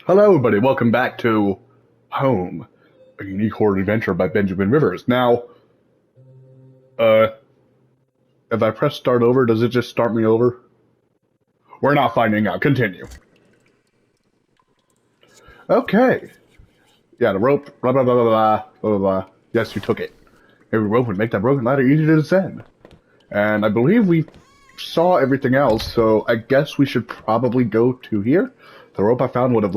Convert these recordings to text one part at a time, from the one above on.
Hello, everybody. Welcome back to Home, a unique horror adventure by Benjamin Rivers. Now, if I press start over, does it just start me over? We're not finding out. Continue. Okay. Yeah, the rope. Blah blah blah blah blah blah blah. Yes, you took it. Every rope would make that broken ladder easy to descend. And I believe we saw everything else, so I guess we should probably go to here. The rope I found would have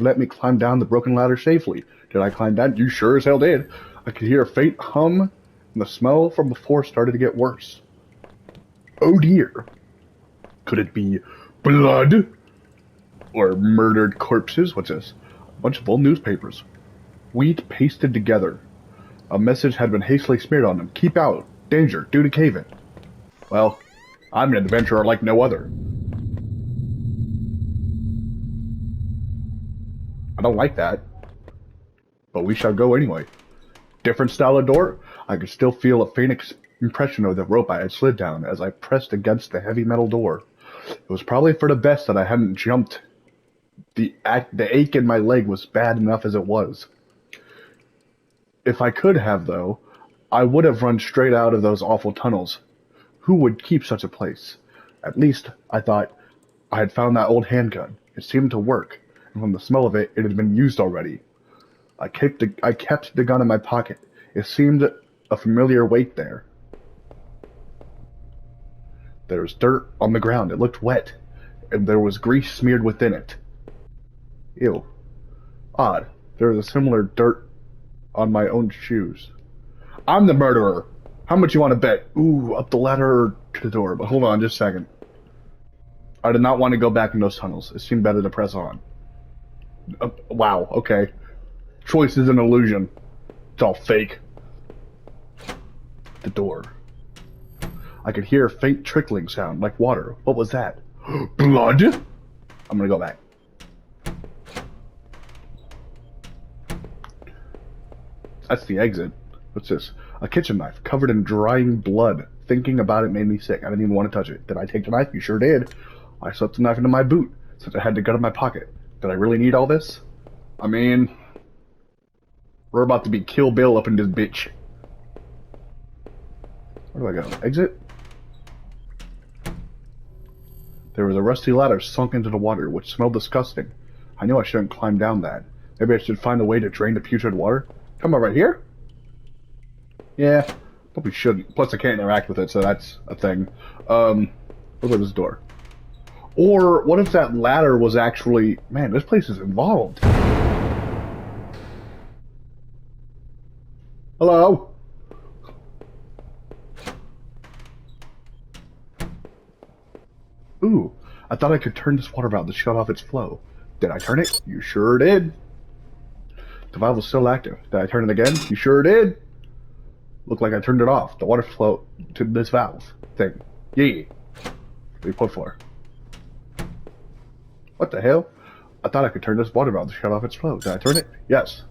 let me climb down the broken ladder safely. Did I climb down? You sure as hell did. I could hear a faint hum, and the smell from before started to get worse. Oh dear. Could it be blood? Or murdered corpses? What's this? A bunch of old newspapers. Wheat pasted together. A message had been hastily smeared on them. Keep out. Danger. Due to cave-in. Well, I'm an adventurer like no other. I don't like that. But we shall go anyway. Different style of door? I could still feel a faint impression of the rope I had slid down as I pressed against the heavy metal door. It was probably for the best that I hadn't jumped. The ache in my leg was bad enough as it was. If I could have, though, I would have run straight out of those awful tunnels. Who would keep such a place? At least, I thought, I had found that old handgun. It seemed to work, and from the smell of it, it had been used already. I kept the gun in my pocket. It seemed a familiar weight there. There was dirt on the ground. It looked wet, and there was grease smeared within it. Ew. Odd. There was a similar dirt on my own shoes. I'm the murderer. How much you want to bet? Ooh, up the ladder or to the door. But hold on just a second. I did not want to go back in those tunnels. It seemed better to press on. Wow, okay. Choice is an illusion. It's all fake. The door. I could hear a faint trickling sound, like water. What was that? Blood? I'm gonna go back. That's the exit. What's this? A kitchen knife covered in drying blood. Thinking about it made me sick. I didn't even want to touch it. Did I take the knife? You sure did. I slipped the knife into my boot, since I had the gun in my pocket. Did I really need all this? I mean, we're about to be Kill Bill up in this bitch. Where do I go? Exit? There was a rusty ladder sunk into the water, which smelled disgusting. I knew I shouldn't climb down that. Maybe I should find a way to drain the putrid water. Come on, right here? Yeah, probably shouldn't. Plus, I can't interact with it, so that's a thing. What about this door? Or, what if that ladder was actually... Man, this place is involved. Hello? Ooh, I thought I could turn this water valve to shut off its flow. Did I turn it? You sure did. The valve was still active. Did I turn it again? You sure did. Looked like I turned it off. The water flow to this valve thing. Yee. What do you put for? What the hell? I thought I could turn this water valve to shut off its flow. Did I turn it? Yes.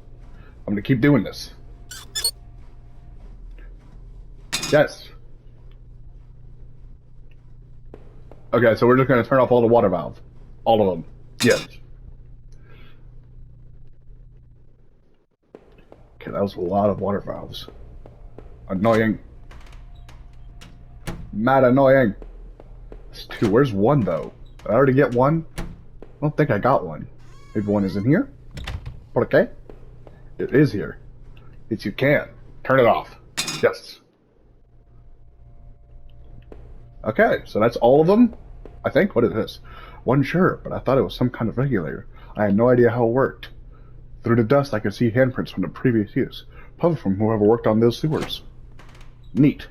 I'm gonna keep doing this. Yes. Okay, so we're just gonna turn off all the water valves. All of them. Yes. Okay, that was a lot of water valves. Annoying. Mad annoying. It's two. Where's one, though? Did I already get one? I don't think I got one. Maybe one is in here? Okay. It is here. Yes, you can. Turn it off. Yes. Okay, so that's all of them? I think. What is this? Wasn't sure, but I thought it was some kind of regulator. I had no idea how it worked. Through the dust, I could see handprints from the previous use. Probably from whoever worked on those sewers. Neat.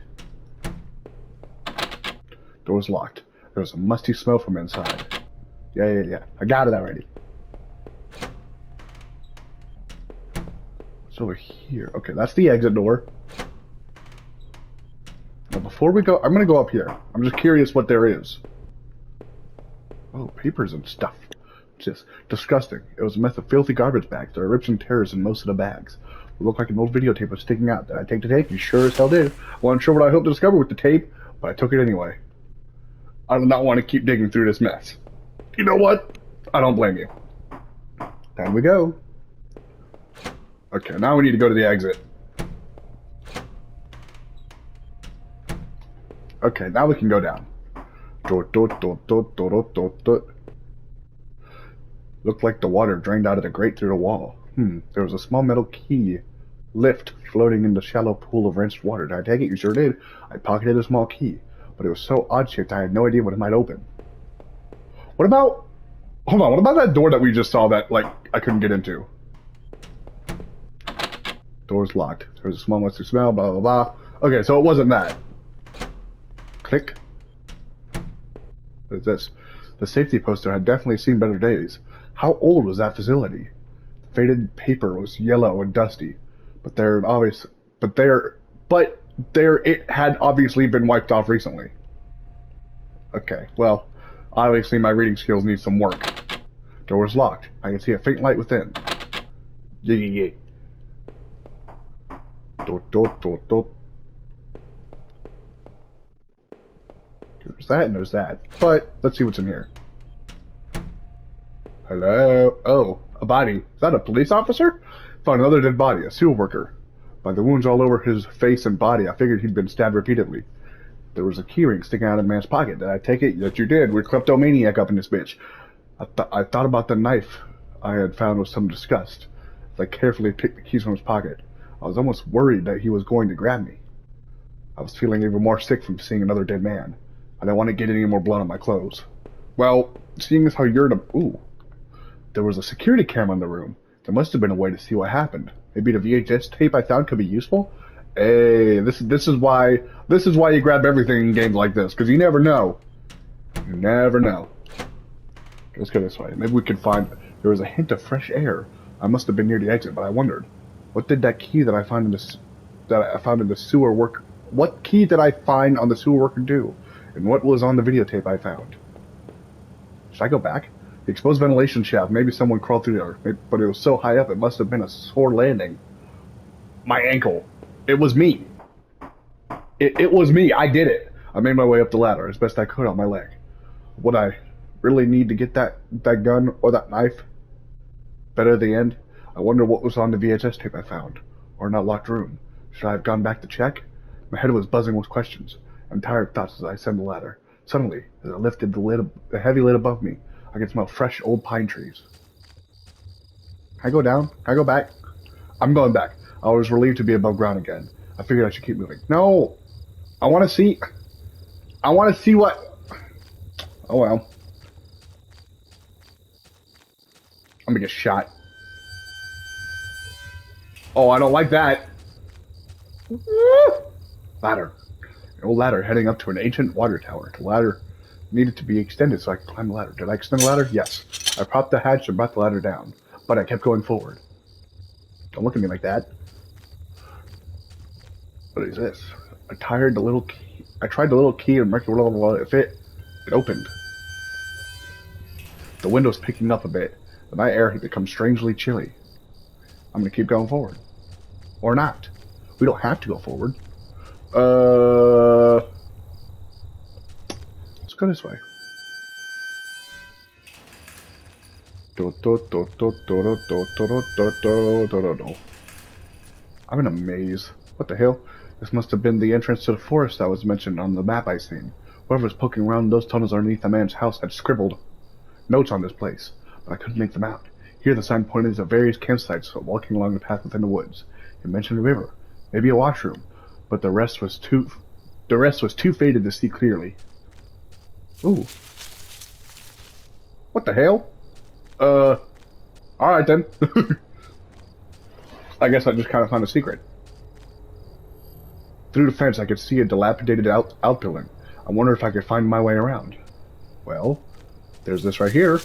Door was locked. There was a musty smell from inside. Yeah. I got it already. What's over here? Okay, that's the exit door. Now, before we go, I'm gonna go up here. I'm just curious what there is. Oh, papers and stuff. Just disgusting. It was a mess of filthy garbage bags. There are rips and tears in most of the bags. It looked like an old videotape was sticking out. Did I take the tape? You sure as hell did. I wasn't sure what I hoped to discover with the tape, but I took it anyway. I do not want to keep digging through this mess. You know what? I don't blame you. Down we go. Okay, now we need to go to the exit. Okay, now we can go down. Looked like the water drained out of the grate through the wall. There was a small metal key lift floating in the shallow pool of rinsed water. Did I take it? You sure did. I pocketed a small key, but it was so odd-shaped I had no idea what it might open. What about... Hold on, what about that door that we just saw that, like, I couldn't get into? Door's locked. There was a small musty smell, blah, blah, blah. Okay, so it wasn't that. Click. What is this? The safety poster had definitely seen better days. How old was that facility? The faded paper was yellow and dusty, but it had obviously been wiped off recently. Okay, well, obviously my reading skills need some work. Door was locked. I can see a faint light within. Yeah. Door. There's that and there's that. But, let's see what's in here. Hello? Oh, a body. Is that a police officer? Found another dead body, a sewer worker. By the wounds all over his face and body, I figured he'd been stabbed repeatedly. There was a keyring sticking out of the man's pocket. Did I take it? Yes, you did. We're kleptomaniac up in this bitch. I thought about the knife I had found with some disgust as I carefully picked the keys from his pocket. I was almost worried that he was going to grab me. I was feeling even more sick from seeing another dead man. I didn't want to get any more blood on my clothes. Well, seeing as how you're the... Ooh. There was a security camera in the room. There must have been a way to see what happened. Maybe the VHS tape I found could be useful? Hey, this is why you grab everything in games like this, because you never know. You never know. Let's go this way. Maybe we could find... There was a hint of fresh air. I must have been near the exit, but I wondered. What did that key that I found in the sewer work... What key did I find on the sewer worker do? And what was on the videotape I found? Should I go back? The exposed ventilation shaft. Maybe someone crawled through there, but it was so high up it must have been a sore landing. My ankle. It was me. It was me. I did it. I made my way up the ladder as best I could on my leg. Would I really need to get that gun or that knife? Better at the end? I wonder what was on the VHS tape I found. Or in that locked room. Should I have gone back to check? My head was buzzing with questions and tired thoughts as I ascended the ladder. Suddenly, as I lifted the heavy lid above me, I could smell fresh old pine trees. Can I go down? Can I go back? I'm going back. I was relieved to be above ground again. I figured I should keep moving. No! I want to see what... Oh well. I'm gonna get shot. Oh, I don't like that. Ladder. An old ladder heading up to an ancient water tower. The ladder needed to be extended so I could climb the ladder. Did I extend the ladder? Yes. I propped the hatch and brought the ladder down. But I kept going forward. Don't look at me like that. What is this? I tried the little key and it opened. The window's picking up a bit. The night air had become strangely chilly. I'm gonna keep going forward. Or not. We don't have to go forward. Let's go this way. I'm in a maze. What the hell? This must have been the entrance to the forest that was mentioned on the map I seen. Whoever was poking around those tunnels underneath the man's house had scribbled notes on this place, but I couldn't make them out. Here the sign pointed to various campsites walking along the path within the woods. It mentioned a river, maybe a washroom, but the rest was too faded to see clearly. Ooh. What the hell? Alright then. I guess I just kind of found a secret. Through the fence I could see a dilapidated outbuilding. I wonder if I could find my way around. Well, there's this right here.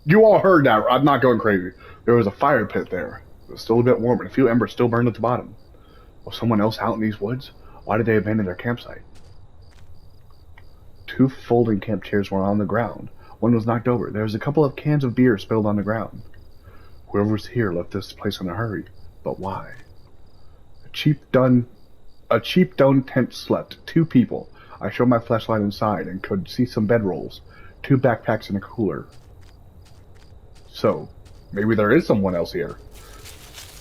You all heard that. I'm not going crazy. There was a fire pit there. It was still a bit warm, and a few embers still burned at the bottom. Was someone else out in these woods? Why did they abandon their campsite? 2 folding camp chairs were on the ground. One was knocked over. There was a couple of cans of beer spilled on the ground. Whoever was here left this place in a hurry. But why? A A cheap dome tent slept 2 people. I showed my flashlight inside and could see some bedrolls, 2 backpacks, and a cooler. So, maybe there is someone else here.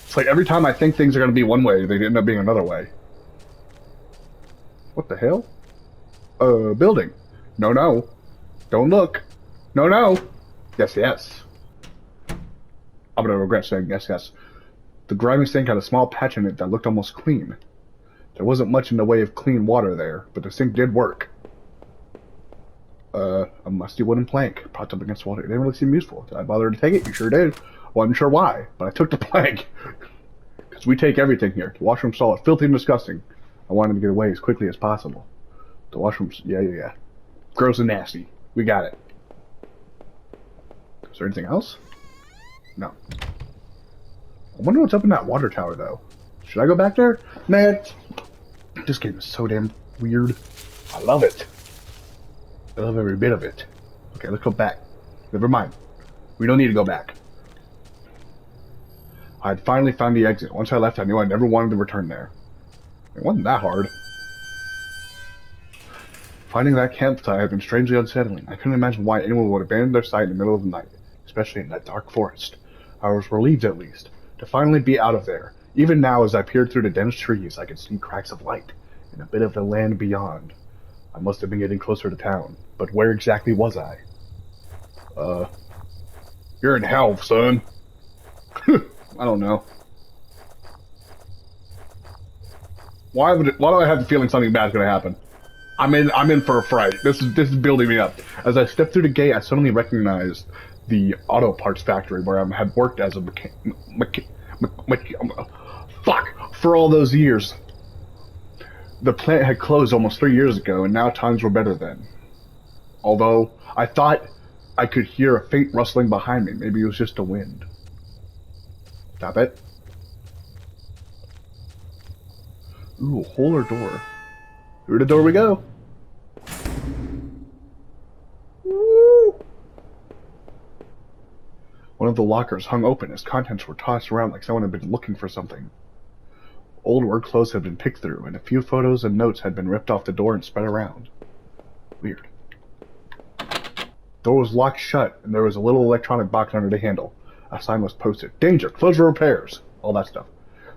It's like every time I think things are going to be one way, they end up being another way. What the hell? Building. No, no. Don't look. No, no. Yes, yes. I'm gonna regret saying yes, yes. The grimy sink had a small patch in it that looked almost clean. There wasn't much in the way of clean water there, but the sink did work. A musty wooden plank propped up against water. It didn't really seem useful. Did I bother to take it? You sure did. Wasn't sure why, but I took the plank. Because we take everything here. The washroom stall is filthy and disgusting. I wanted to get away as quickly as possible. The washroom's... Yeah. Gross and nasty. We got it. Is there anything else? No. I wonder what's up in that water tower, though. Should I go back there? Man, this game is so damn weird. I love it. I love every bit of it. Okay, let's go back. Never mind. We don't need to go back. I had finally found the exit. Once I left, I knew I never wanted to return there. It wasn't that hard. Finding that campsite had been strangely unsettling. I couldn't imagine why anyone would abandon their site in the middle of the night, especially in that dark forest. I was relieved, at least, to finally be out of there. Even now, as I peered through the dense trees, I could see cracks of light and a bit of the land beyond. I must have been getting closer to town, but where exactly was I? You're in hell, son. I don't know. Why do I have the feeling something bad's gonna happen? I'm in for a fright. This is building me up. As I stepped through the gate, I suddenly recognized the auto parts factory where I had worked as a fuck for all those years. The plant had closed almost 3 years ago, and now times were better then. Although I thought I could hear a faint rustling behind me. Maybe it was just the wind. Stop it. Ooh, a hole or door. Through the door we go. Woo! One of the lockers hung open. Its contents were tossed around like someone had been looking for something. Old work clothes had been picked through, and a few photos and notes had been ripped off the door and spread around. Weird. The door was locked shut, and there was a little electronic box under the handle. A sign was posted. Danger! Close for repairs! All that stuff.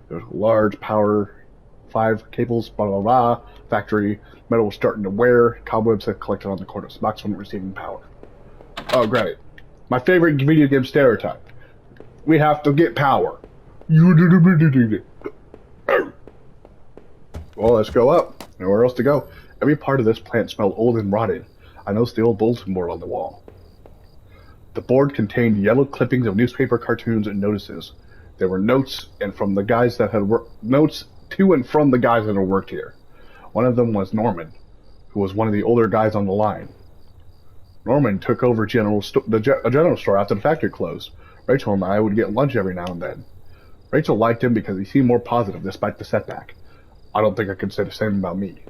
There was a large power... 5 cables, blah blah blah, factory, metal was starting to wear, cobwebs had collected on the corners, box wasn't receiving power. Oh great. My favorite video game stereotype. We have to get power. Well, let's go up. Nowhere else to go. Every part of this plant smelled old and rotted. I noticed the old bulletin board on the wall. The board contained yellow clippings of newspaper cartoons and notices. There were notes and from the guys that had notes to and from the guys that had worked here. One of them was Norman, who was one of the older guys on the line. Norman took over a general store after the factory closed. Rachel and I would get lunch every now and then. Rachel liked him because he seemed more positive despite the setback. I don't think I could say the same about me.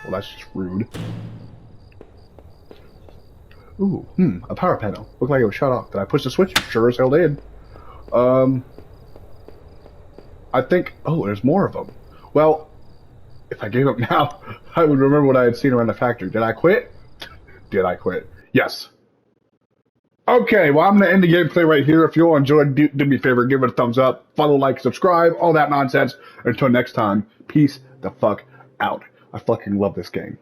Well, that's just rude. Ooh, a power panel. Looked like it was shut off. Did I push the switch? Sure as hell did. I think... Oh, there's more of them. Well, if I gave up now, I would remember what I had seen around the factory. Did I quit? Did I quit? Yes. Okay, well, I'm going to end the gameplay right here. If you all enjoyed, do me a favor, give it a thumbs up, follow, like, subscribe, all that nonsense. Until next time, peace the fuck out. I fucking love this game.